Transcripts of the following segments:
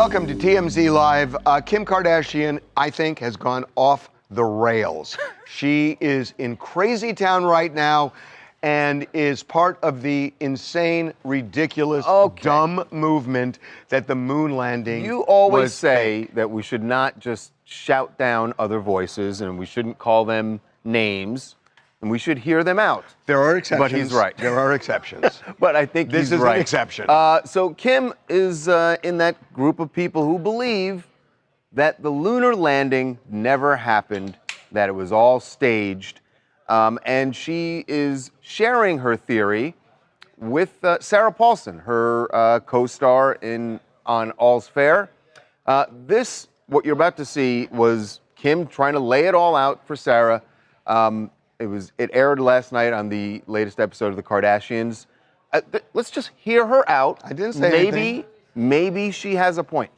Welcome to TMZ Live. Kim Kardashian, I think, has gone off the rails. She is in crazy town right now and is part of the insane, ridiculous, dumb movement that the moon landing You always was say that we should not just shout down other voices and we shouldn't call them names and we should hear them out. There are exceptions. But he's right. There are exceptions. But I think This he's is right. an exception. So Kim is in that group of people who believe that the lunar landing never happened, that it was all staged, and she is sharing her theory with Sarah Paulson, her co-star on All's Fair. What you're about to see was Kim trying to lay it all out for Sarah. It aired last night on the latest episode of The Kardashians. Let's just hear her out. I didn't say anything. Maybe she has a point.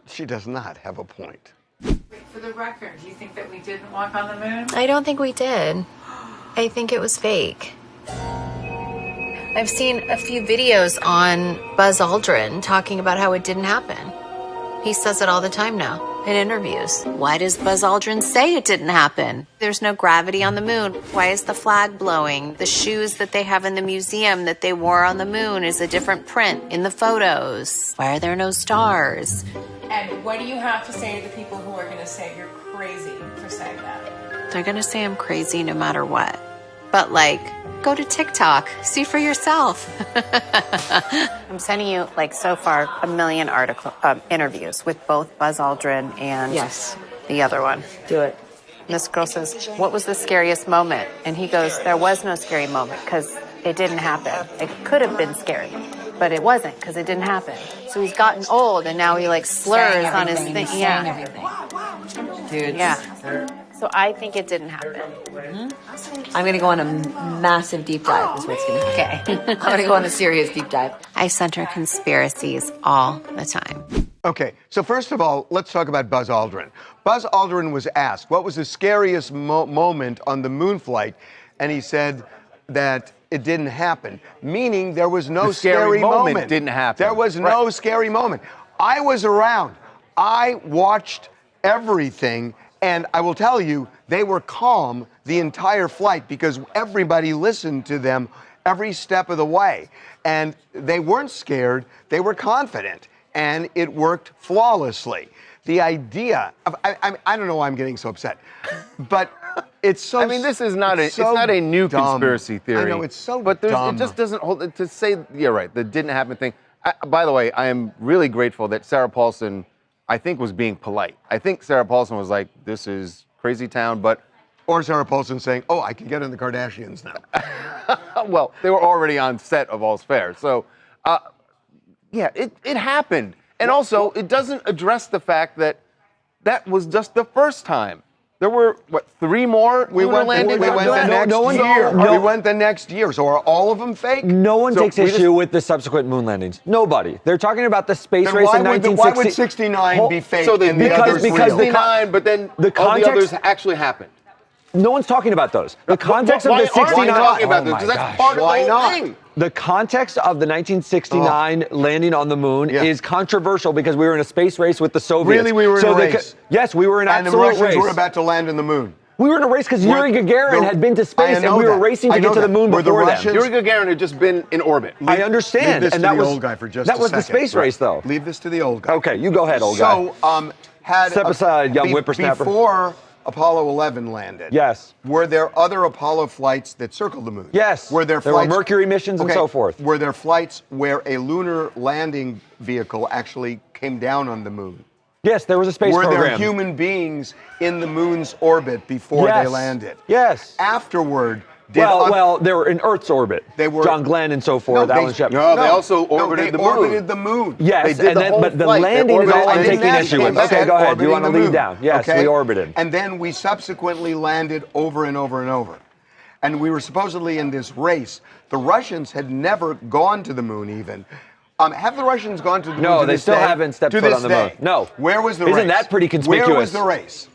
She does not have a point. For the record, do you think that we didn't walk on the moon? I don't think we did. I think it was fake. I've seen a few videos on Buzz Aldrin talking about how it didn't happen. He says it all the time now in interviews. Why does Buzz Aldrin say it didn't happen? There's no gravity on the moon. Why is the flag blowing? The shoes that they have in the museum that they wore on the moon is a different print in the photos. Why are there no stars? And what do you have to say to the people who are going to say you're crazy for saying that? They're gonna say I'm crazy no matter what. But go to TikTok, see for yourself. I'm sending you, so far, 1 million interviews with both Buzz Aldrin and the other one. Do it. And this girl says, what was the scariest moment? And he goes, there was no scary moment because it didn't happen. It could have been scary, but it wasn't because it didn't happen. So he's gotten old and now he slurs on his thing. Dude. Yeah. So I think it didn't happen. Mm-hmm. I'm going to go on a massive deep dive is what's going to happen. Okay. I'm going to go on a serious deep dive. I center conspiracies all the time. Okay, so first of all, let's talk about Buzz Aldrin. Buzz Aldrin was asked, what was the scariest moment on the moon flight? And he said that it didn't happen, meaning there was no scary moment. Didn't happen. There was no scary moment. I was around. I watched everything. And I will tell you, they were calm the entire flight because everybody listened to them every step of the way. And they weren't scared, they were confident. And it worked flawlessly. The idea of, I don't know why I'm getting so upset, but it's so this is not it's not a new conspiracy theory. I know, it's so but dumb. It just doesn't hold, to say, you're right, the didn't happen thing. By the way, I am really grateful that Sarah Paulson, I think, was being polite. I think Sarah Paulson was like, this is crazy town, but... Or Sarah Paulson saying, oh, I can get in the Kardashians now. Well, they were already on set of All's Fair. So, it happened. And also, it doesn't address the fact that that was just the first time. There were, 3 more lunar landings? We went the next year. So are all of them fake? No one takes issue with the subsequent moon landings. Nobody. They're talking about the space race in 1960. Why would 69 be fake and the others real? 69, but then all the others actually happened. No one's talking about those. The context of the 69. Why aren't we talking about those? Because that's part of the whole thing. The context of the 1969 landing on the moon is controversial because we were in a space race with the Soviets. Really, we were in a race? Yes, we were in an absolute race. And the Russians were about to land on the moon. We were in a race because Yuri Gagarin had been to space and we were racing to get to the moon before them. Yuri Gagarin had just been in orbit. I understand. Leave this to the old guy for just a second. That was the space race, though. Leave this to the old guy. Okay, you go ahead, old guy. So, step aside, young whippersnapper. Before Apollo 11 landed. Yes. Were there other Apollo flights that circled the moon? Yes. Were there were Mercury missions and so forth. Were there flights where a lunar landing vehicle actually came down on the moon? Yes, there was a space program. Were there human beings in the moon's orbit before they landed? Yes. Afterward, they were in Earth's orbit. They were John Glenn and so forth. They also orbited the moon. Yes, but the landing is all I'm taking issue with. Okay, go ahead. You want to lead down? Yes, we orbited. And then we subsequently landed over and over and over. And we were supposedly in this race. The Russians had never gone to the moon even. Have the Russians gone to the moon? No, they still haven't stepped foot on the moon. No. Where was the race? Isn't that pretty conspicuous? Where was the race?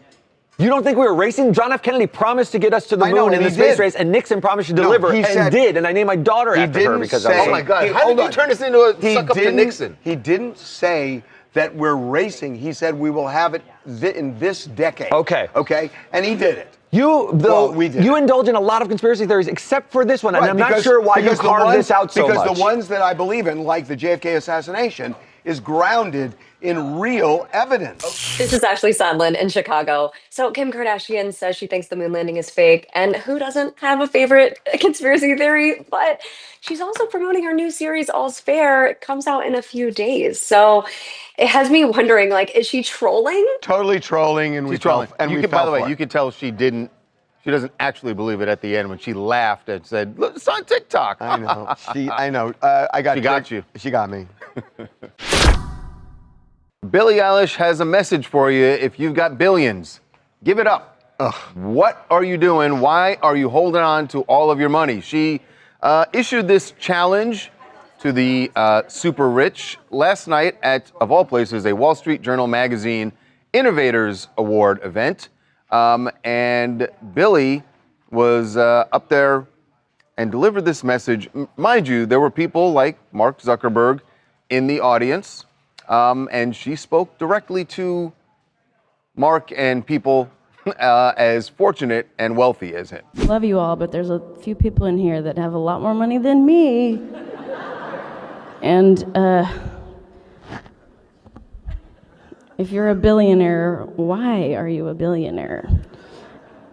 You don't think we were racing? John F. Kennedy promised to get us to the moon in the space race, and Nixon promised to deliver, and did. And I named my daughter after her because of it. Oh my God! How did you turn this into a suck up to Nixon? He didn't say that we're racing. He said we will have it in this decade. Okay. Okay? And he did it. We did. You indulge in a lot of conspiracy theories, except for this one, and I'm not sure why you carved this out so much. Because the ones that I believe in, like the JFK assassination, is grounded in real evidence. This is Ashley Sandlin in Chicago. So Kim Kardashian says she thinks the moon landing is fake, and who doesn't have a favorite conspiracy theory? But she's also promoting her new series, All's Fair. It comes out in a few days. So it has me wondering, like, is she trolling? Totally trolling, and we fell. And we by the way, for it. you could tell she doesn't actually believe it at the end when she laughed and said, "Look, it's on TikTok." I know. I know. She got you. She got me. Billie Eilish has a message for you. If you've got billions, give it up. Ugh. What are you doing? Why are you holding on to all of your money? She issued this challenge to the super rich last night at, of all places, a Wall Street Journal magazine Innovators Award event. And Billie was up there and delivered this message. Mind you, there were people like Mark Zuckerberg in the audience, and she spoke directly to Mark and people as fortunate and wealthy as him. Love you all, but there's a few people in here that have a lot more money than me. And if you're a billionaire, why are you a billionaire?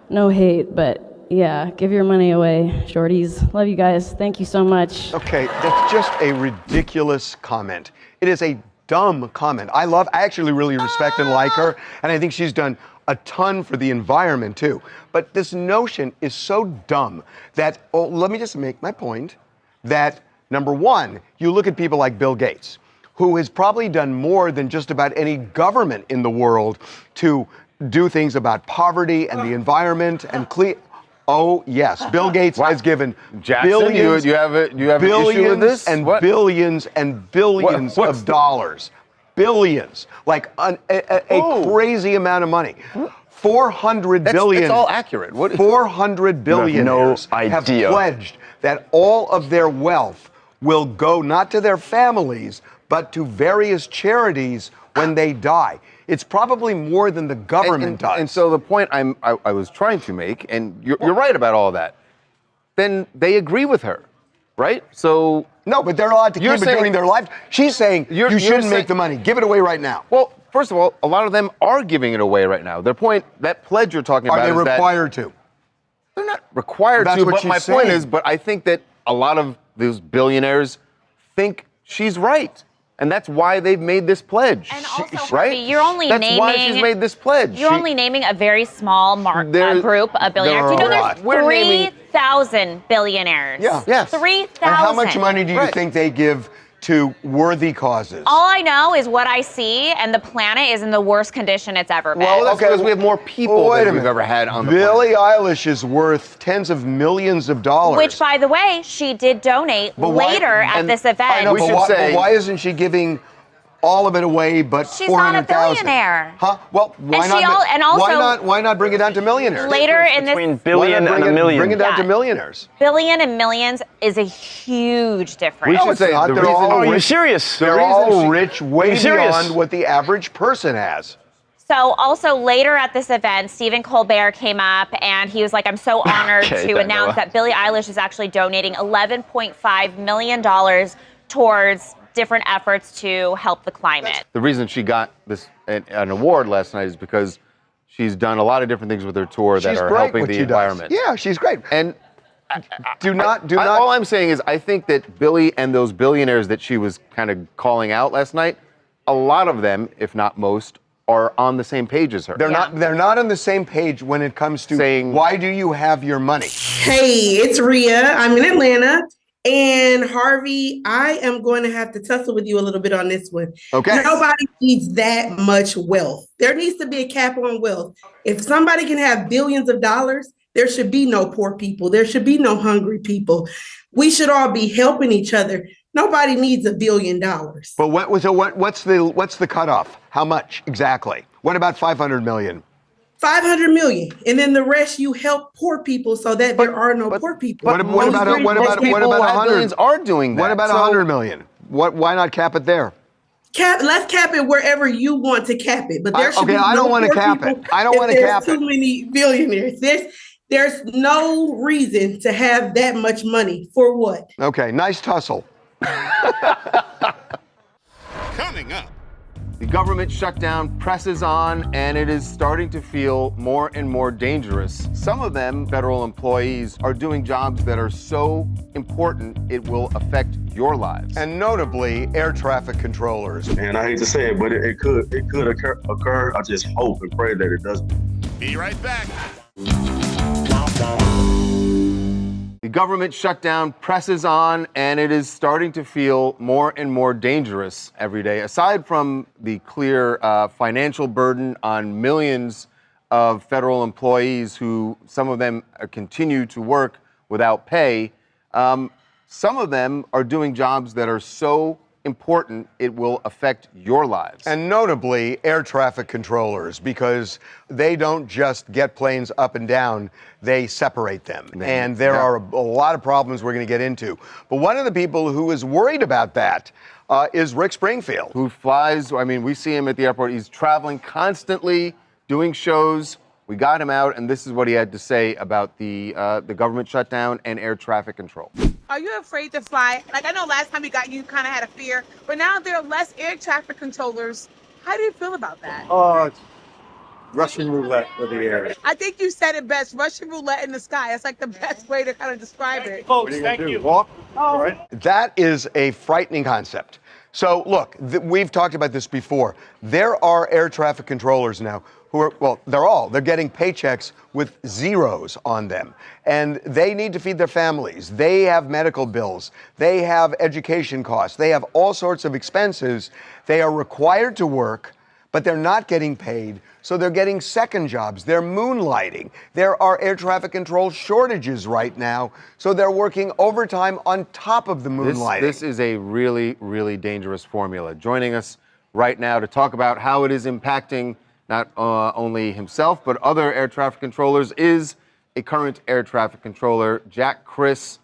No hate, but yeah, give your money away, shorties. Love you guys. Thank you so much. Okay, that's just a ridiculous comment. It is a dumb comment. I actually really respect and like her, and I think she's done a ton for the environment too. But this notion is so dumb that, let me just make my point, that number one, you look at people like Bill Gates, who has probably done more than just about any government in the world to do things about poverty and the environment and clean. Oh yes, Bill Gates has given Jackson, billions. you have an issue with this? And What? billions and billions of dollars. Billions, like a crazy amount of money. 400 billion. That's all accurate. What? 400 billionaires have pledged that all of their wealth will go not to their families, but to various charities when they die. It's probably more than the government does. And so the point I was trying to make, and you're right about all that, then they agree with her, right? So no, but they're allowed to keep it during their life. She's saying you shouldn't make the money. Give it away right now. Well, first of all, a lot of them are giving it away right now. Their point, that pledge you're talking about, are they required to? They're not required to. But my point is, but I think that a lot of those billionaires think she's right. And that's why they've made this pledge. And also, right? Harvey, you're only that's naming. That's why she's made this pledge. You're only naming a very small group of billionaires. You know, there's 3,000 billionaires. Yeah. Yes. 3,000. And how much money do you think they give to worthy causes? All I know is what I see, and the planet is in the worst condition it's ever been. Well, that's because we have more people than we've ever had on the planet. Billie Eilish is worth tens of millions of dollars. Which, by the way, she did donate later at this event. I know, but why isn't she giving all of it away, but she's 400,000? not a billionaire. Huh? Well, why not bring it down to millionaires? Later in this, between billion and a million. Bring it down to millionaires. Billion and millions is a huge difference. We should say not. They're all are rich. you serious? They're all rich, way beyond what the average person has. So also later at this event, Stephen Colbert came up and he was like, I'm so honored to announce that Billie Eilish is actually donating $11.5 million towards different efforts to help the climate. The reason she got an award last night is because she's done a lot of different things with her tour that are helping the environment. Yeah, she's great. And do not. All I'm saying is I think that Billie and those billionaires that she was kind of calling out last night, a lot of them, if not most, are on the same page as her. They're not on the same page when it comes to saying, why do you have your money? Hey, it's Rhea. I'm in Atlanta. And Harvey, I am going to have to tussle with you a little bit on this one. Okay. Nobody needs that much wealth. There needs to be a cap on wealth. If somebody can have billions of dollars, there should be no poor people. There should be no hungry people. We should all be helping each other. Nobody needs $1 billion. But what's the cutoff? How much exactly? What about 500 million? 500 million, and then the rest you help poor people so that there are no poor people. What about 100? Billions are doing that. What about 100 million? Why not cap it there? Let's cap it wherever you want to cap it, but there should be I no don't want to poor cap people it. I don't if want to there's cap too it. many billionaires. There's no reason to have that much money for what? Okay, nice tussle. Coming up. The government shutdown presses on, and it is starting to feel more and more dangerous. Some of them, federal employees, are doing jobs that are so important it will affect your lives. And notably, air traffic controllers. And I hate to say it, but it could occur. I just hope and pray that it doesn't. Be right back. The government shutdown presses on, and it is starting to feel more and more dangerous every day. Aside from the clear financial burden on millions of federal employees who, some of them continue to work without pay, some of them are doing jobs that are so important it will affect your lives. And notably, air traffic controllers, because they don't just get planes up and down, they separate them. And there are a lot of problems we're going to get into. But one of the people who is worried about that is Rick Springfield. Who flies, I mean, we see him at the airport. He's traveling constantly, doing shows. We got him out, and this is what he had to say about the government shutdown and air traffic control. Are you afraid to fly? Like, I know last time we got you kind of had a fear, but now there are less air traffic controllers. How do you feel about that? Oh, it's Russian roulette for the air. I think you said it best, Russian roulette in the sky. That's like the best way to kind of describe it. Folks, thank you. Walk? All right. That is a frightening concept. So look, we've talked about this before. There are air traffic controllers now who are, well, they're getting paychecks with zeros on them. And they need to feed their families. They have medical bills. They have education costs. They have all sorts of expenses. They are required to work, but they're not getting paid. So they're getting second jobs. They're moonlighting. There are air traffic control shortages right now. So they're working overtime on top of the moonlighting. This is a really, really dangerous formula. Joining us right now to talk about how it is impacting not only himself, but other air traffic controllers is a current air traffic controller, Jack Criss.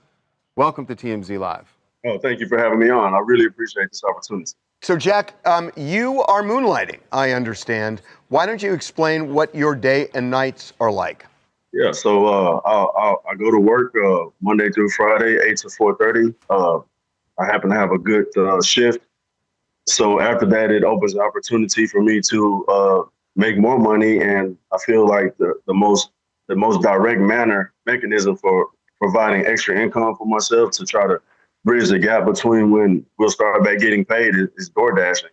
Welcome to TMZ Live. Oh, thank you for having me on. I really appreciate this opportunity. So, Jack, you are moonlighting, I understand. Why don't you explain what your day and nights are like? Yeah, so I go to work Monday through Friday, 8 to 4:30. I happen to have a good shift. So after that, it opens the opportunity for me to make more money, and I feel like the most direct mechanism for providing extra income for myself to try to bridge the gap between when we'll start back getting paid is door dashing.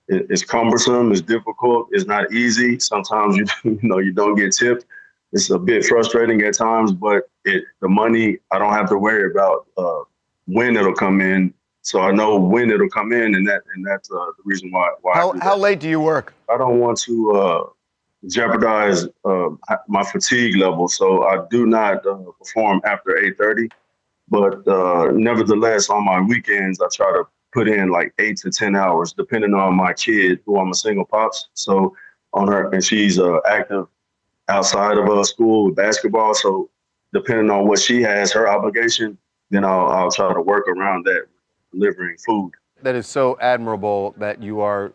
It's cumbersome, it's difficult, it's not easy. Sometimes you don't get tipped. It's a bit frustrating at times, but the money I don't have to worry about when it'll come in. So I know when it'll come in, and that's the reason why. How late do you work? I don't want to jeopardize my fatigue level, so I do not perform after 8:30. But nevertheless, on my weekends, I try to put in like 8 to 10 hours, depending on my kid, who I'm a single pops. So on her, and she's active outside of school with basketball. So depending on what she has, her obligation, then I'll try to work around that, delivering food. That is so admirable that you are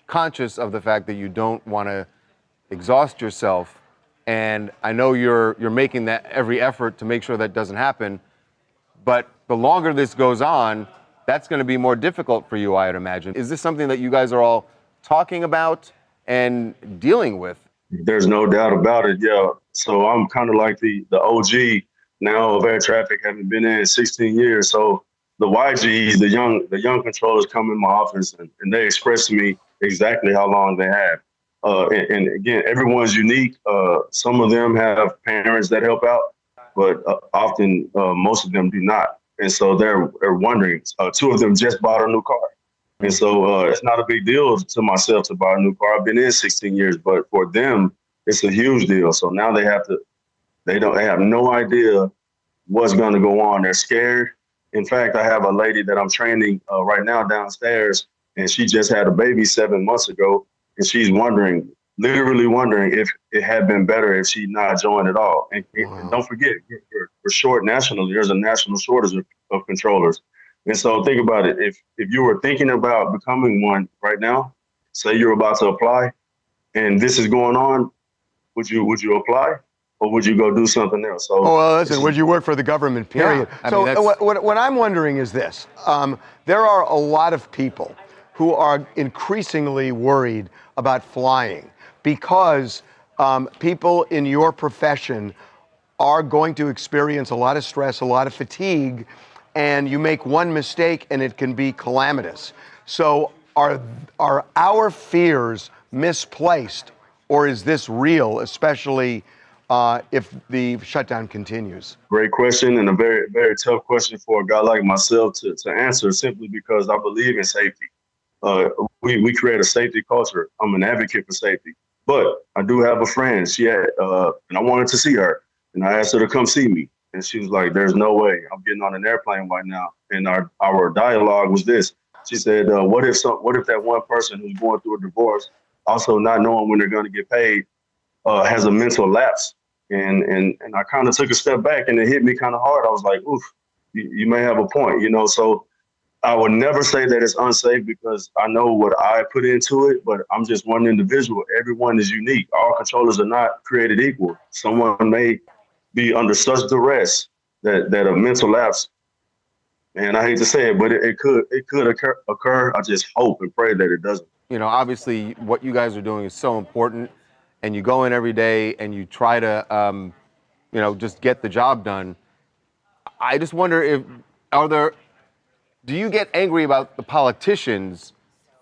conscious of the fact that you don't want to exhaust yourself. And I know you're making that every effort to make sure that doesn't happen. But the longer this goes on, that's going to be more difficult for you, I'd imagine. Is this something that you guys are all talking about and dealing with? There's no doubt about it, yeah. So I'm kind of like the OG now of air traffic, having been in 16 years. So the YGs, the young controllers come in my office and they express to me exactly how long they have. And again, everyone's unique. Some of them have parents that help out, but often most of them do not. And so they're wondering. Two of them just bought a new car. And so it's not a big deal to myself to buy a new car. I've been in 16 years, but for them, it's a huge deal. So now they have no idea what's going to go on. They're scared. In fact, I have a lady that I'm training right now downstairs, and she just had a baby 7 months ago. And she's literally wondering if it had been better if she not joined at all. And don't forget, we're short nationally. There's a national shortage of controllers. And so think about it. If you were thinking about becoming one right now, say you're about to apply, and this is going on, would you apply, or would you go do something else? So, oh, well, listen, would you work for the government, period? I So mean, what I'm wondering is this. There are a lot of people who are increasingly worried about flying because people in your profession are going to experience a lot of stress, a lot of fatigue, and you make one mistake and it can be calamitous. So are our fears misplaced, or is this real, especially if the shutdown continues? Great question, and a very, very tough question for a guy like myself to answer, simply because I believe in safety. We create a safety culture. I'm an advocate for safety. But I do have a friend. She had, and I wanted to see her. And I asked her to come see me. And she was like, there's no way. I'm getting on an airplane right now. And our dialogue was this. She said, what if that one person who's going through a divorce, also not knowing when they're going to get paid, has a mental lapse? And I kind of took a step back, and it hit me kind of hard. I was like, oof, you may have a point, you know? So I would never say that it's unsafe, because I know what I put into it, but I'm just one individual. Everyone is unique. All controllers are not created equal. Someone may be under such duress that a mental lapse, and I hate to say it, but it could occur. I just hope and pray that it doesn't. You know, obviously what you guys are doing is so important, and you go in every day and you try to, you know, just get the job done. I just wonder do you get angry about the politicians?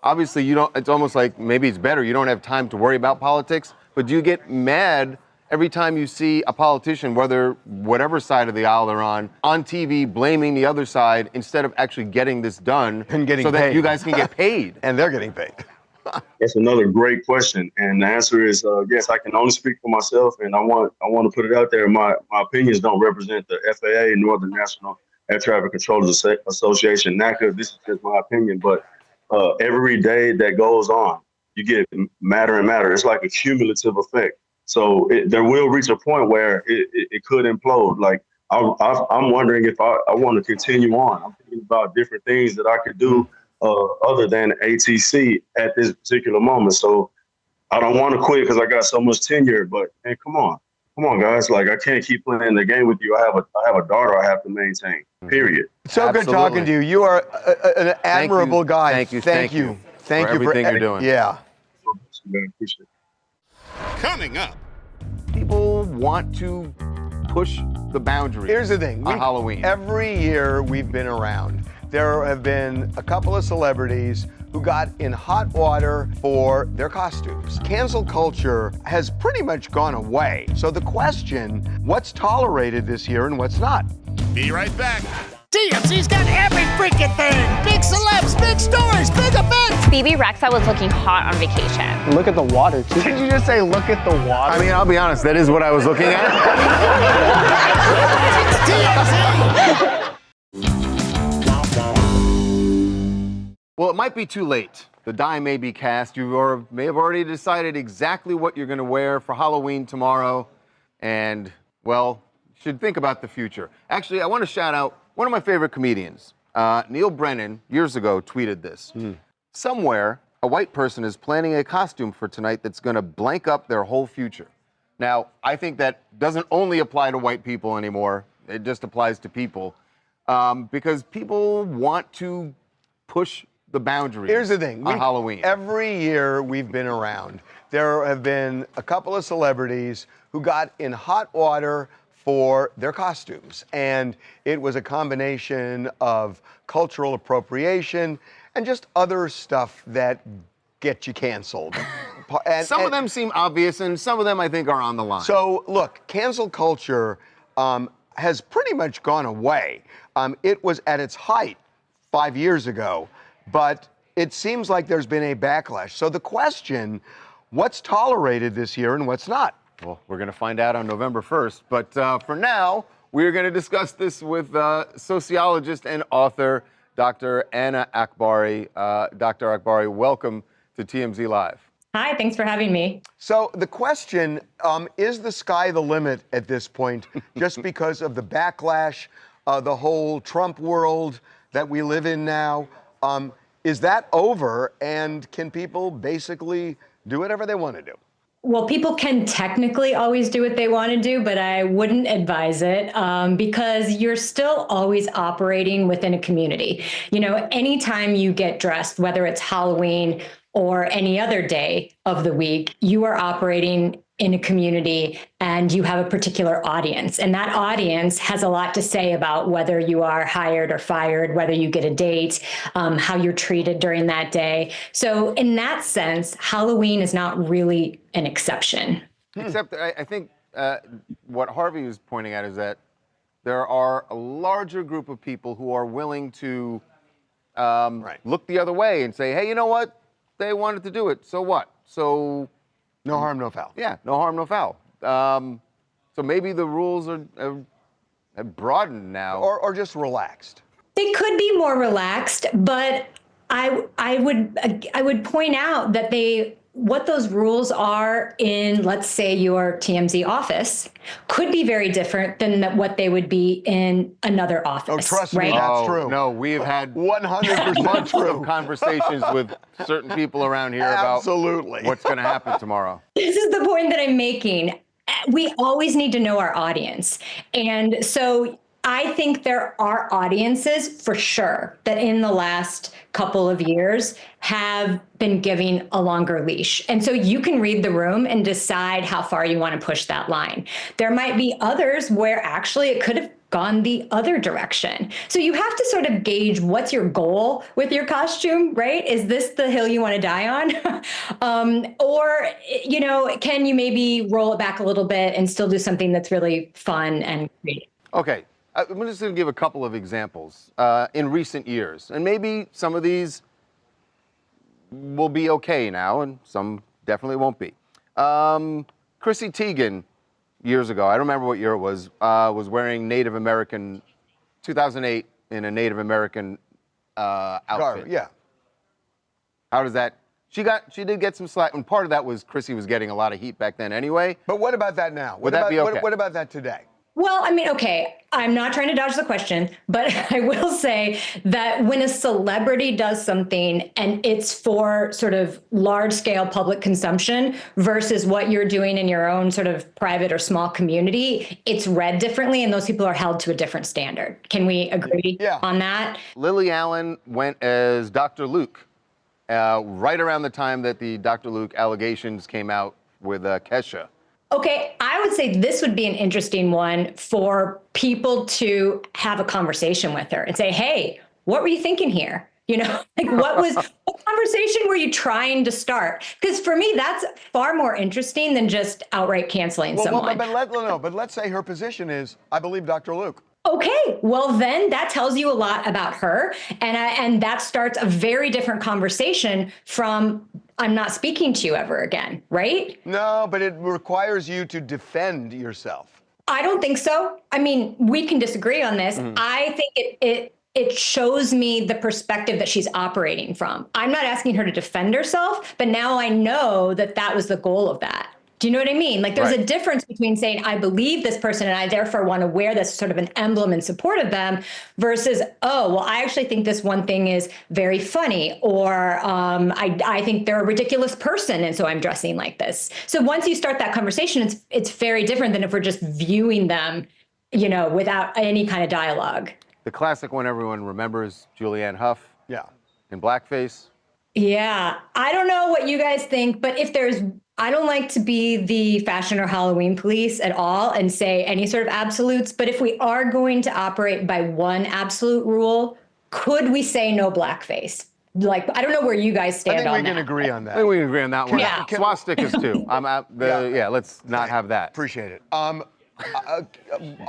Obviously you don't, it's almost like maybe it's better you don't have time to worry about politics, but do you get mad every time you see a politician, whatever side of the aisle they're on TV blaming the other side instead of actually getting this done and getting so paid. That you guys can get paid? And they're getting paid. That's another great question, and the answer is yes. I can only speak for myself, and I want to put it out there. My opinions don't represent the FAA nor the National Air Traffic Controllers Association, NACA. This is just my opinion, but every day that goes on, you get madder and madder. It's like a cumulative effect. So there will reach a point where it could implode. Like I'm wondering if I want to continue on. I'm thinking about different things that I could do other than ATC at this particular moment. So I don't want to quit because I got so much tenure. But hey, come on, guys! Like, I can't keep playing the game with you. I have a daughter I have to maintain. Period. So Absolutely. good talking to you. You are an admirable guy. Thank you for everything you're doing. Yeah. Appreciate it. Coming up. People want to push the boundaries. Here's the thing. On Halloween. Every year we've been around, there have been a couple of celebrities who got in hot water for their costumes. Cancel culture has pretty much gone away. So the question, what's tolerated this year and what's not? Be right back. TMZ's got every freaking thing. Big celebs, big stories, big events. Phoebe Rexa was looking hot on vacation. Look at the water, too. Did you just say, look at the water? I mean, I'll be honest, that is what I was looking at. Well, it might be too late. The die may be cast. You may have already decided exactly what you're going to wear for Halloween tomorrow. And, well, you should think about the future. Actually, I want to shout out one of my favorite comedians. Neil Brennan, years ago, tweeted this. Somewhere, a white person is planning a costume for tonight that's going to blank up their whole future. Now, I think that doesn't only apply to white people anymore. It just applies to people. Because people want to push the boundaries. Here's the thing. On Halloween. Every year we've been around, there have been a couple of celebrities who got in hot water for their costumes. And it was a combination of cultural appropriation and just other stuff that get you canceled. Some of them seem obvious, and some of them I think are on the line. So look, cancel culture has pretty much gone away. It was at its height 5 years ago, but it seems like there's been a backlash. So the question, what's tolerated this year and what's not? Well, we're going to find out on November 1st. But for now, we're going to discuss this with sociologist and author, Dr. Anna Akbari. Dr. Akbari, welcome to TMZ Live. Hi, thanks for having me. So the question, is the sky the limit at this point, just because of the backlash, the whole Trump world, that we live in now, is that over? And can people basically do whatever they want to do? Well, people can technically always do what they want to do, but I wouldn't advise it because you're still always operating within a community. You know, anytime you get dressed, whether it's Halloween or any other day of the week, you are operating in a community and you have a particular audience. And that audience has a lot to say about whether you are hired or fired, whether you get a date, how you're treated during that day. So in that sense, Halloween is not really an exception. Except I think what Harvey was pointing at is that there are a larger group of people who are willing to look the other way and say, hey, you know what? They wanted to do it. So what? So no harm, no foul. Yeah, no harm, no foul. So maybe the rules have broadened now. Or just relaxed. They could be more relaxed, but I would point out that what those rules are in, let's say, your TMZ office could be very different than what they would be in another office. Oh, trust right? me, that's true. No, we've had 100% true conversations with certain people around here Absolutely. about what's going to happen tomorrow. This is the point that I'm making. We always need to know our audience. And so I think there are audiences for sure that in the last couple of years have been giving a longer leash. And so you can read the room and decide how far you want to push that line. There might be others where actually it could have gone the other direction. So you have to sort of gauge what's your goal with your costume, right? Is this the hill you want to die on? Or, you know, can you maybe roll it back a little bit and still do something that's really fun and creative? Okay. I'm just going to give a couple of examples in recent years. And maybe some of these will be okay now, and some definitely won't be. Chrissy Teigen, years ago, I don't remember what year it was wearing Native American, 2008, in a Native American outfit. Yeah. How does that... She did get some slack, and part of that was Chrissy was getting a lot of heat back then anyway. But what about that now? Would that be okay? What about that today? Well, I mean, okay, I'm not trying to dodge the question, but I will say that when a celebrity does something and it's for sort of large scale public consumption versus what you're doing in your own sort of private or small community, it's read differently and those people are held to a different standard. Can we agree on that? Lily Allen went as Dr. Luke right around the time that the Dr. Luke allegations came out with Kesha. Okay, I would say this would be an interesting one for people to have a conversation with her and say, hey, what were you thinking here? You know, like what conversation were you trying to start? Because for me, that's far more interesting than just outright canceling someone. But let's say her position is, I believe Dr. Luke. Okay, well then that tells you a lot about her, and that starts a very different conversation from I'm not speaking to you ever again, right? No, but it requires you to defend yourself. I don't think so. I mean, we can disagree on this. I think it shows me the perspective that she's operating from. I'm not asking her to defend herself, but now I know that that was the goal of that. Do you know what I mean? Like there's a difference between saying, I believe this person and I therefore want to wear this sort of an emblem in support of them versus, oh, well, I actually think this one thing is very funny or I think they're a ridiculous person and so I'm dressing like this. So once you start that conversation, it's very different than if we're just viewing them, you know, without any kind of dialogue. The classic one everyone remembers, Julianne Hough. Yeah. In blackface. Yeah. I don't know what you guys think, but I don't like to be the fashion or Halloween police at all and say any sort of absolutes. But if we are going to operate by one absolute rule, could we say no blackface? Like, I don't know where you guys stand on that. I think we can agree on that. I think we can agree on that one. Yeah. Swastikas too. Let's not have that. Appreciate it.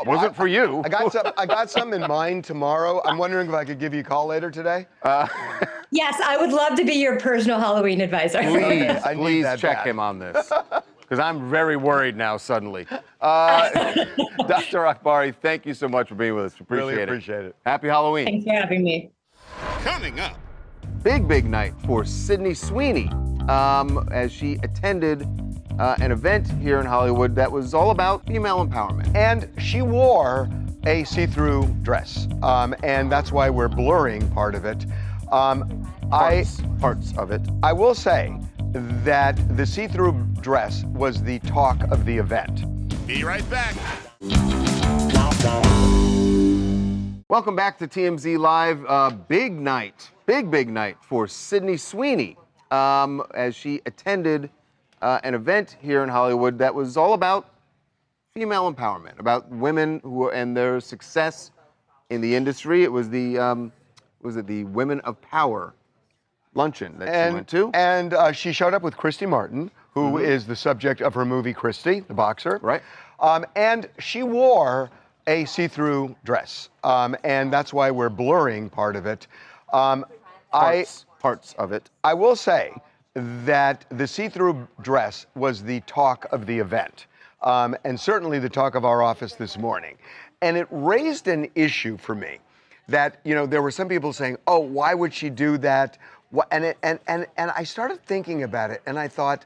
Wasn't for you. I got some in mind tomorrow. I'm wondering if I could give you a call later today. Yes, I would love to be your personal Halloween advisor. Please check him on this. Because I'm very worried now suddenly. Dr. Akbari, thank you so much for being with us. Really appreciate it. Happy Halloween. Thanks for having me. Coming up. Big night for Sydney Sweeney as she attended an event here in Hollywood that was all about female empowerment. And she wore a see-through dress, and that's why we're blurring part of it. Parts of it. I will say that the see-through dress was the talk of the event. Be right back. Welcome back to TMZ Live. Big night for Sydney Sweeney as she attended an event here in Hollywood that was all about female empowerment, about women and their success in the industry. It was the Women of Power luncheon that she went to. And she showed up with Christy Martin, who is the subject of her movie Christy, the boxer. Right. And she wore a see-through dress, and that's why we're blurring part of it. Parts of it. I will say that the see-through dress was the talk of the event, and certainly the talk of our office this morning. And it raised an issue for me that, you know, there were some people saying, oh, why would she do that? And I started thinking about it, and I thought,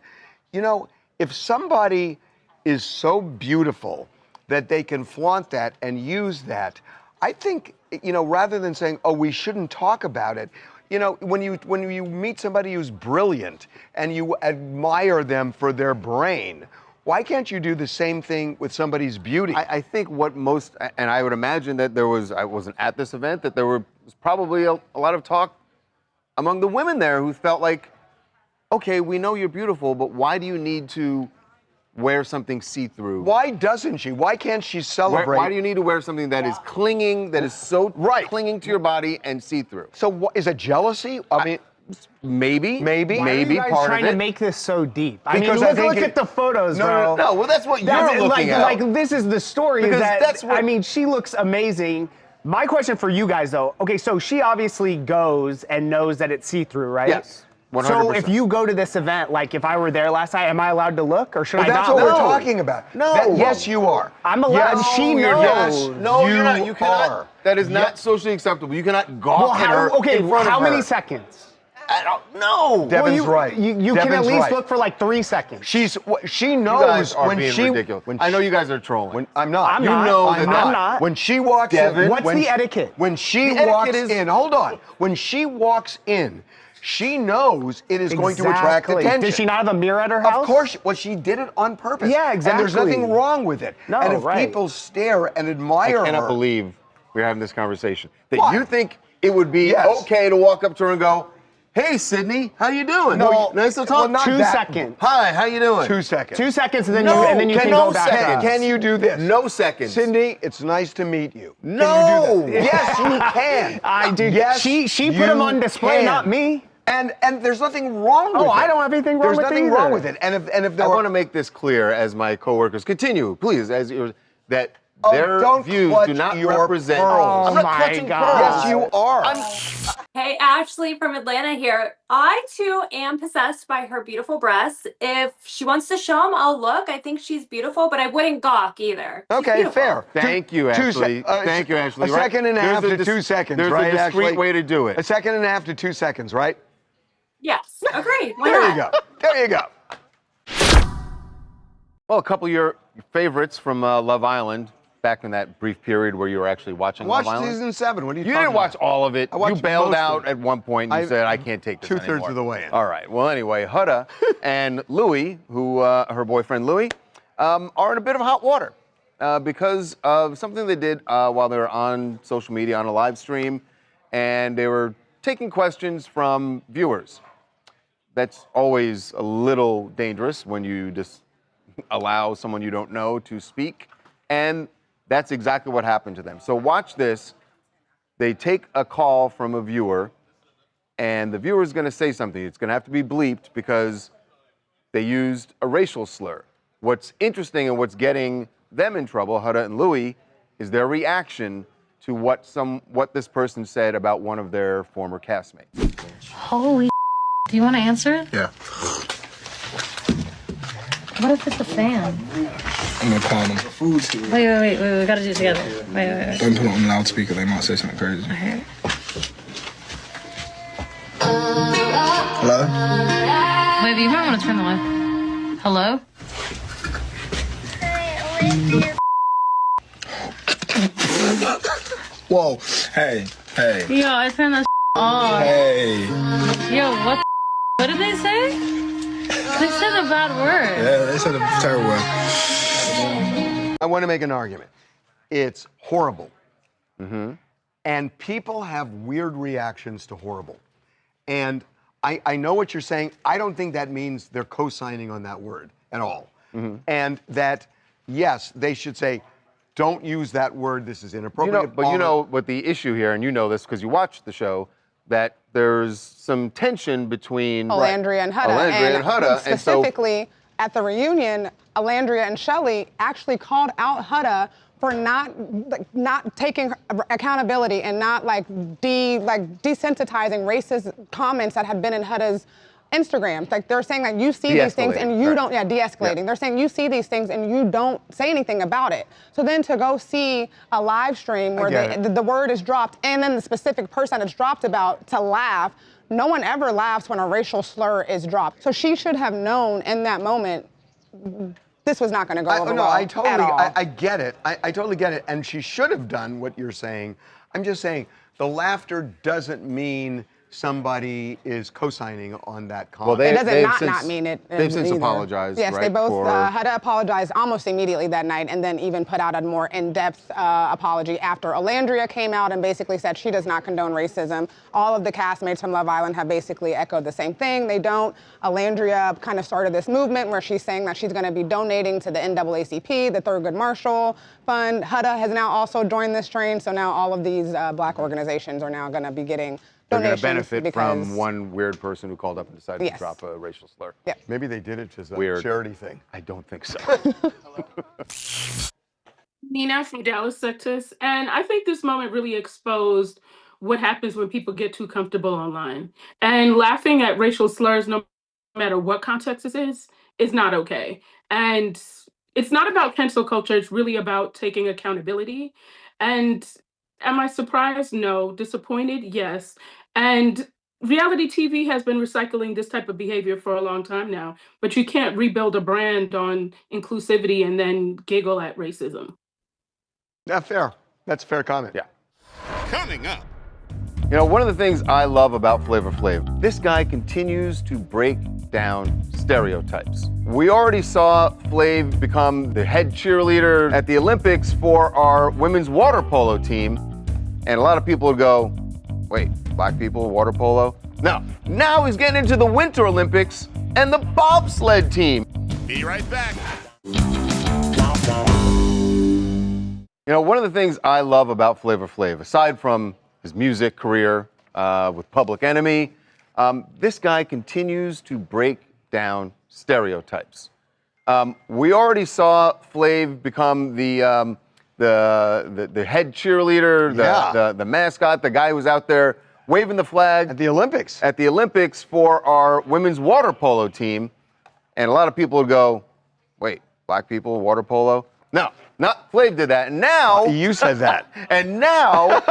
you know, if somebody is so beautiful that they can flaunt that and use that, I think, you know, rather than saying, oh, we shouldn't talk about it, you know, when you meet somebody who's brilliant and you admire them for their brain, why can't you do the same thing with somebody's beauty? I think what most, and I would imagine that I wasn't at this event, that there was probably a lot of talk among the women there who felt like, okay, we know you're beautiful, but why do you need to wear something see-through? Why doesn't she? Why can't she celebrate? Why do you need to wear something that is clinging, that is so clinging to your body and see-through? So is it jealousy? I mean, maybe. Why are you guys part trying of it. to make this so deep? Because I mean, look at the photos, bro. No, well, that's what you're looking at. Like, this is the story. Because that's what, I mean, she looks amazing. My question for you guys, though, okay, so she obviously goes and knows that it's see-through, right? Yes. 100%. So if you go to this event, like if I were there last night, am I allowed to look or should I that's not what look? we're talking about. No. Yes, you are. I'm allowed. Yes, she you're knows. yes. No, you're not. You You cannot. are. That is not socially acceptable. You cannot gawk at her Okay, in front how of her. many seconds? I don't know. Devin's right. You can Devin's at least right. look for like 3 seconds. She You knows guys are when being she ridiculous. when I know she- you guys are trolling. When, I'm not. I'm you not. know I'm that not. When she walks Devin, in, what's the etiquette? When she The walks etiquette is- in, hold on. When she walks in, she knows it is going to attract attention. Does she not have a mirror at her house? Of course. Well, she did it on purpose. Yeah, exactly. And there's nothing wrong with it. No, and if right. people stare and admire I cannot her, believe we're having this conversation. That What? you think it would be Yes. okay to walk up to her and go, "Hey, Sydney, how you doing? No, nice to talk." well, not 2 that- seconds. Hi, how you doing? 2 seconds. 2 seconds, and then No, you can no go back seconds. up. Can you do this? No seconds. Cindy, it's nice to meet you. No. Can you do that? Yes, you can. I did. Yes, she put you him on display, can. not me. And there's nothing wrong with it. Oh, I don't have anything wrong There's with it nothing wrong either. with it. And if there I were, want to make this clear as my coworkers continue, please, that their don't views clutch do not your represent. pearls. I'm not Oh, my clutching God. pearls. yes, you are. Hey, Ashley from Atlanta here. I too am possessed by her beautiful breasts. If she wants to show them, I'll look. I think she's beautiful, but I wouldn't gawk either. She's Okay, beautiful. fair. Thank you, Ashley. Thank you, Ashley. A Right? second and a There's half to 2 seconds, there's right, a discreet Ashley? way to do it. A second and a half to 2 seconds, right? Yes, agreed. Why There not? you go. There you go. Well, a couple of your favorites from Love Island, back in that brief period where you were actually watching Watch Love Island. season 7. What are you You talking didn't watch about? all of it. I You watched bailed most of out it. at one point and you said, I can't take this Two-thirds anymore. of the way in. All right. Well, anyway, Huda and Louie, who her boyfriend Louie, are in a bit of hot water because of something they did while they were on social media on a live stream, and they were taking questions from viewers. That's always a little dangerous when you just allow someone you don't know to speak, and that's exactly what happened to them. So watch this. They take a call from a viewer, and the viewer is going to say something. It's going to have to be bleeped because they used a racial slur. What's interesting and what's getting them in trouble, Huda and Louie, is their reaction to what this person said about one of their former castmates. Holy do you want to answer it? Yeah. What if it's a fan? I'm gonna call them. Wait, we gotta do it together. Wait. Don't put it on loudspeaker, they might say something crazy. Okay. Hello? Wait, you might want to turn the light. Hello? Whoa, hey. Yo, I turned that off. Hey. Yo, what did they say? They said a bad word. Yeah, they said a terrible word. I want to make an argument. It's horrible. And people have weird reactions to horrible. And I know what you're saying. I don't think that means they're co-signing on that word at all. And that, yes, they should say, don't use that word. This is inappropriate. But you know what the issue here, and you know this because you watched the show, that there's some tension between Alandria and Hutta. And specifically, at the reunion, Alandria and Shelley actually called out Hutta for not taking accountability and not desensitizing racist comments that had been in Hutta's Instagram. Like they're saying that you see these things and you don't, de-escalating. They're saying you see these things and you don't say anything about it. So then to go see a live stream where the word is dropped and then the specific person it's dropped about to laugh, no one ever laughs when a racial slur is dropped. So she should have known in that moment this was not going to go over well at all. I get it. I totally get it. And she should have done what you're saying. I'm just saying the laughter doesn't mean somebody is co-signing on that comment. Well, it doesn't not mean it. They've since either. apologized. Yes, right, they both. Hutta apologized almost immediately that night, and then even put out a more in-depth apology after Alandria came out and basically said she does not condone racism. All of the castmates from Love Island have basically echoed the same thing. They don't. Alandria kind of started this movement where she's saying that she's going to be donating to the NAACP, the Thurgood Marshall Fund. Hutta has now also joined this train, so now all of these black organizations are now going to be getting. They're going to benefit from one weird person who called up and decided to drop a racial slur. Yeah. Maybe they did it as a charity thing. I don't think so. Nina from Dallas, Texas. And I think this moment really exposed what happens when people get too comfortable online. And laughing at racial slurs, no matter what context it is not okay. And it's not about cancel culture. It's really about taking accountability. And am I surprised? No. Disappointed? Yes. And reality TV has been recycling this type of behavior for a long time now, but you can't rebuild a brand on inclusivity and then giggle at racism. Yeah, fair. That's a fair comment. Yeah. Coming up. You know, one of the things I love about Flavor Flav, this guy continues to break down stereotypes. We already saw Flav become the head cheerleader at the Olympics for our women's water polo team, and a lot of people would go, wait, black people, water polo? No. Now he's getting into the Winter Olympics and the bobsled team. Be right back. You know, one of the things I love about Flavor Flav, aside from his music career with Public Enemy, this guy continues to break down stereotypes. We already saw Flav become the head cheerleader, the mascot, the guy who was out there waving the flag at the Olympics. At the Olympics for our women's water polo team, and a lot of people would go, "Wait, black people water polo?" No, not Flav did that. And now you said that. And now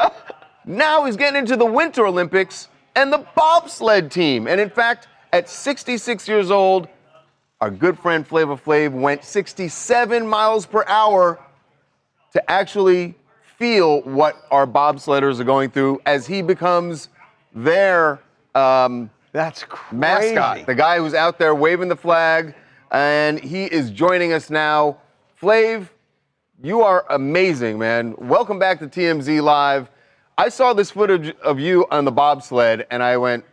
he's getting into the Winter Olympics and the bobsled team. And in fact, at 66 years old, our good friend Flavor Flav went 67 miles per hour to actually feel what our bobsledders are going through as he becomes their That's crazy. mascot, the guy who's out there waving the flag, and he is joining us now. Flav, you are amazing, man. Welcome back to TMZ Live. I saw this footage of you on the bobsled, and I went,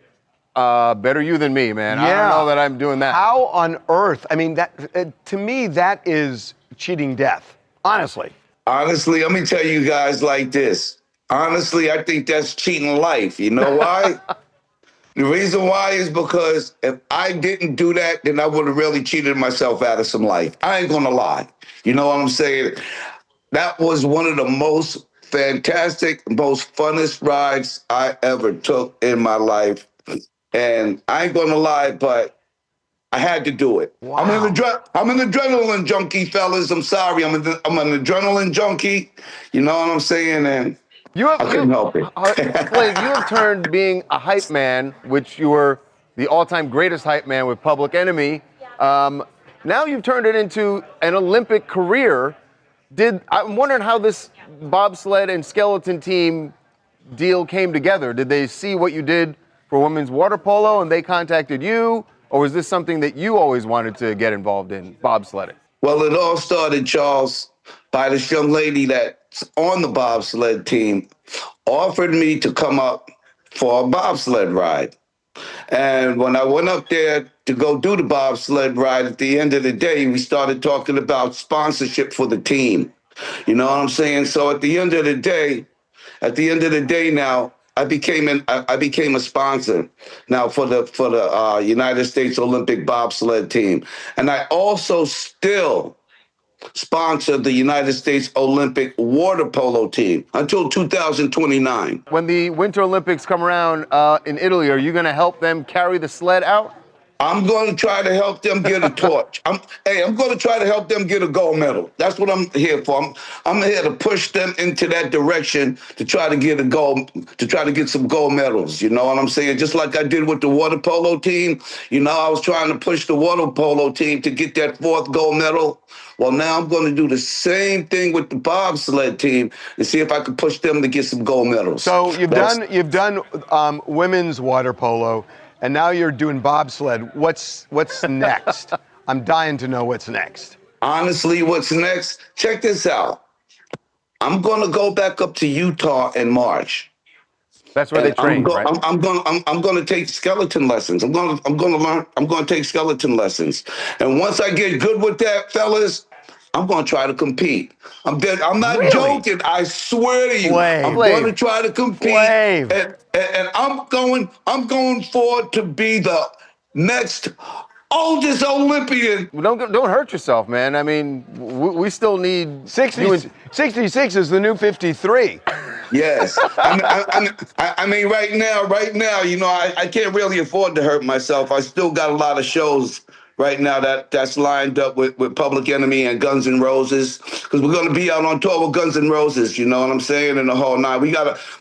better you than me, man. I don't know that I'm doing that. How on earth? I mean, that to me, that is cheating death, honestly. Honestly, let me tell you guys like this. Honestly, I think that's cheating life. You know why? The reason why is because if I didn't do that, then I would have really cheated myself out of some life. I ain't gonna lie. You know what I'm saying? That was one of the most fantastic, most funnest rides I ever took in my life. And I ain't gonna lie, but I had to do it. Wow. I'm an adrenaline junkie, fellas. I'm sorry. I'm an adrenaline junkie. You know what I'm saying? And I couldn't help it. Flav, you have turned being a hype man, which you were the all-time greatest hype man with Public Enemy. Now you've turned it into an Olympic career. I'm wondering how this bobsled and skeleton team deal came together. Did they see what you did for women's water polo and they contacted you? Or was this something that you always wanted to get involved in, bobsledding? Well, it all started, Charles, by this young lady that's on the bobsled team offered me to come up for a bobsled ride. And when I went up there to go do the bobsled ride, at the end of the day, we started talking about sponsorship for the team. You know what I'm saying? So at the end of the day now, I became a sponsor now for the United States Olympic bobsled team. And I also still sponsor the United States Olympic water polo team until 2029. When the Winter Olympics come around in Italy, are you going to help them carry the sled out? I'm going to try to help them get a torch. I'm going to try to help them get a gold medal. That's what I'm here for. I'm here to push them into that direction to try to get some gold medals. You know what I'm saying? Just like I did with the water polo team. You know, I was trying to push the water polo team to get that 4th gold medal. Well, now I'm going to do the same thing with the bobsled team and see if I can push them to get some gold medals. So you've done women's water polo, and now you're doing bobsled. What's next? I'm dying to know what's next. Honestly, what's next? Check this out. I'm going to go back up to Utah in March. That's where they train, right? I'm going to take skeleton lessons. I'm going to take skeleton lessons. And once I get good with that, fellas, I'm going to try to compete. I'm not joking. I swear to you. I'm going to try to compete. And I'm going forward to be the next oldest Olympian. Don't hurt yourself, man. I mean, we still need 66 is the new 53. Yes. I mean, right now, you know, I can't really afford to hurt myself. I still got a lot of shows right now that's lined up with Public Enemy and Guns N' Roses, because we're going to be out on tour with Guns N' Roses, you know what I'm saying, and the whole nine.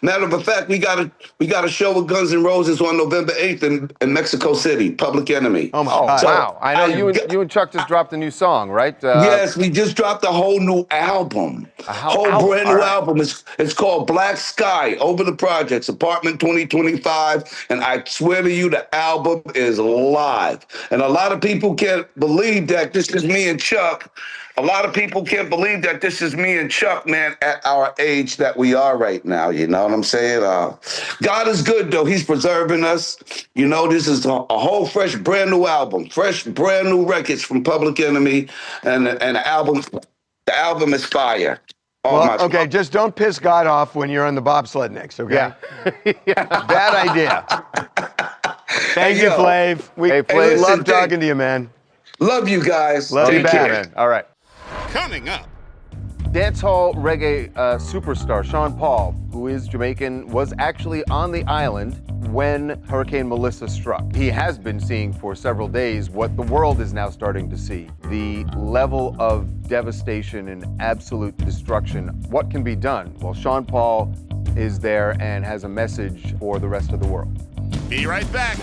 Matter of fact, we got a show with Guns N' Roses on November 8th in Mexico City, Public Enemy. Oh, my God. Wow. I know you and Chuck just dropped a new song, right? Yes, we just dropped a whole new album. Brand new album. It's called Black Sky, Over the Projects, Apartment 2025. And I swear to you, the album is live. And a lot of people can't believe that this is me and Chuck. A lot of people can't believe that this is me and Chuck, man, at our age that we are right now. You know what I'm saying? God is good, though. He's preserving us. You know, this is a whole fresh, brand new album, fresh, brand new records from Public Enemy, and the album is fire. Okay, just don't piss God off when you're on the bobsled next, okay? Yeah. Bad idea. Thank you, Flav. We love talking to you, man. Love you guys. Love you back, man. All right. Coming up. Dancehall reggae superstar Sean Paul, who is Jamaican, was actually on the island when Hurricane Melissa struck. He has been seeing for several days what the world is now starting to see. The level of devastation and absolute destruction. What can be done? Well, Sean Paul is there and has a message for the rest of the world. Be right back.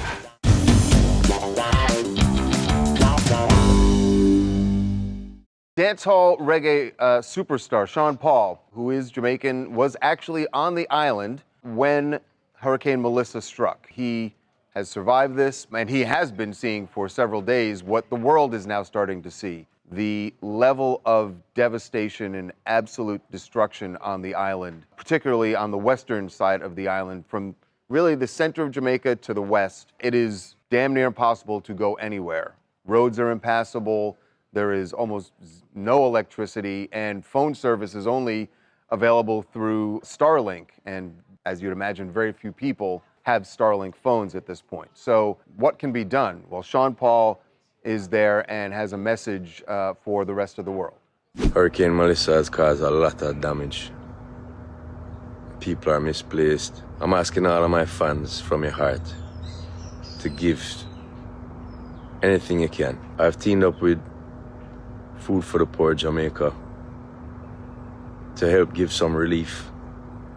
Dancehall reggae superstar Sean Paul, who is Jamaican, was actually on the island when Hurricane Melissa struck. He has survived this, and he has been seeing for several days what the world is now starting to see. The level of devastation and absolute destruction on the island, particularly on the western side of the island, from really the center of Jamaica to the west. It is damn near impossible to go anywhere. Roads are impassable. There is almost no electricity, and phone service is only available through Starlink. And as you'd imagine, very few people have Starlink phones at this point. So what can be done? Well, Sean Paul is there and has a message for the rest of the world. Hurricane Melissa has caused a lot of damage. People are misplaced. I'm asking all of my fans from your heart to give anything you can. I've teamed up with Food for the Poor Jamaica to help give some relief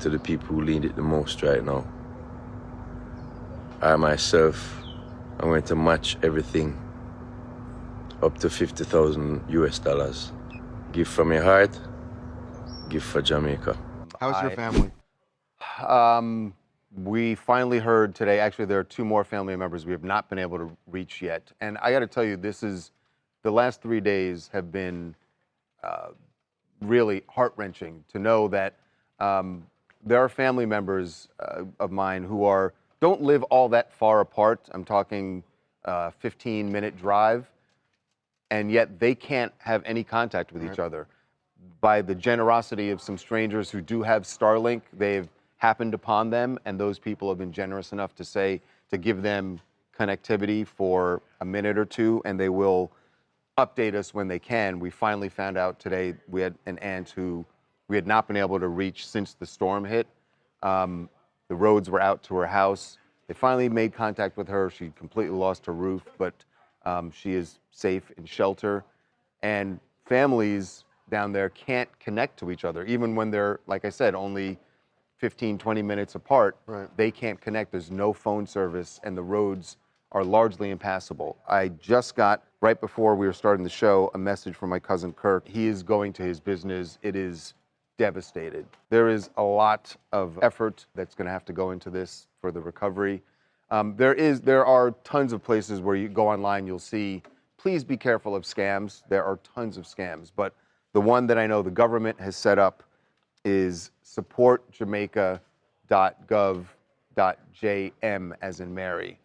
to the people who need it the most right now. I myself, I'm going to match everything up to $50,000 US. Give from your heart, give for Jamaica. How's your family? We finally heard today, actually there are 2 more family members we have not been able to reach yet. And I gotta tell you, the last 3 days have been really heart-wrenching to know that there are family members of mine who don't live all that far apart. I'm talking 15-minute drive, and yet they can't have any contact with each other. By the generosity of some strangers who do have Starlink, they've happened upon them, and those people have been generous enough to give them connectivity for a minute or 2, and they will update us when they can. We finally found out today we had an aunt who we had not been able to reach since the storm hit. The roads were out to her house. They finally made contact with her. She completely lost her roof, but she is safe in shelter. And families down there can't connect to each other, even when they're, like I said, only 15, 20 minutes apart. Right. They can't connect. There's no phone service, and the roads are largely impassable. I just got, right before we were starting the show, a message from my cousin Kirk. He is going to his business. It is devastated. There is a lot of effort that's going to have to go into this for the recovery. There are tons of places where you go online, you'll see, please be careful of scams. There are tons of scams, but the one that I know the government has set up is supportjamaica.gov.jm, as in Mary.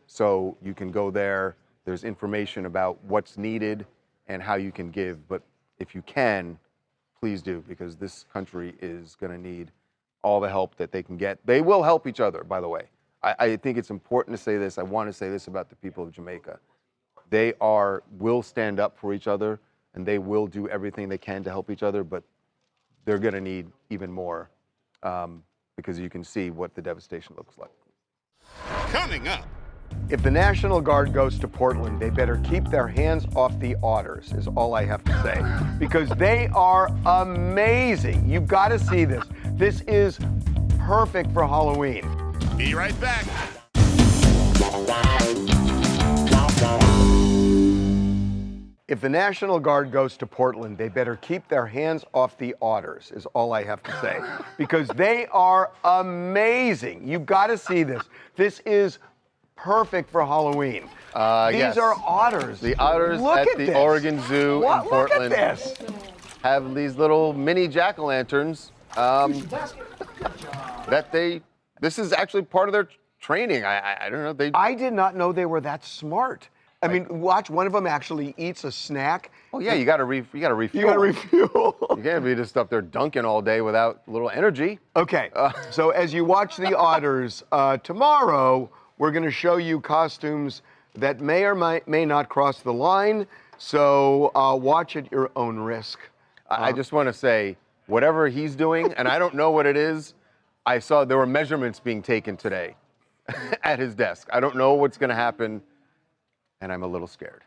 So you can go there. There's information about what's needed and how you can give. But if you can, please do, because this country is going to need all the help that they can get. They will help each other, by the way. I think it's important to say this. I want to say this about the people of Jamaica. They will stand up for each other, and they will do everything they can to help each other, but they're going to need even more because you can see what the devastation looks like. Coming up. If the National Guard goes to Portland, they better keep their hands off the otters, is all I have to say. Because they are amazing. You've got to see this. This is perfect for Halloween. Be right back. If the National Guard goes to Portland, they better keep their hands off the otters, is all I have to say. Because they are amazing. You've got to see this. This is perfect for Halloween. These are otters. The otters Look at at the this. Oregon Zoo in Portland Look at this. have these little mini jack-o'-lanterns this is actually part of their training. I don't know. I did not know they were that smart. I mean, watch, one of them actually eats a snack. Oh yeah, you got to refuel. You got to refuel. You can't be just up there dunking all day without a little energy. Okay, so as you watch the otters, tomorrow we're going to show you costumes that may or may not cross the line, so watch at your own risk. I just want to say, whatever he's doing, and I don't know what it is, I saw there were measurements being taken today at his desk. I don't know what's going to happen, and I'm a little scared.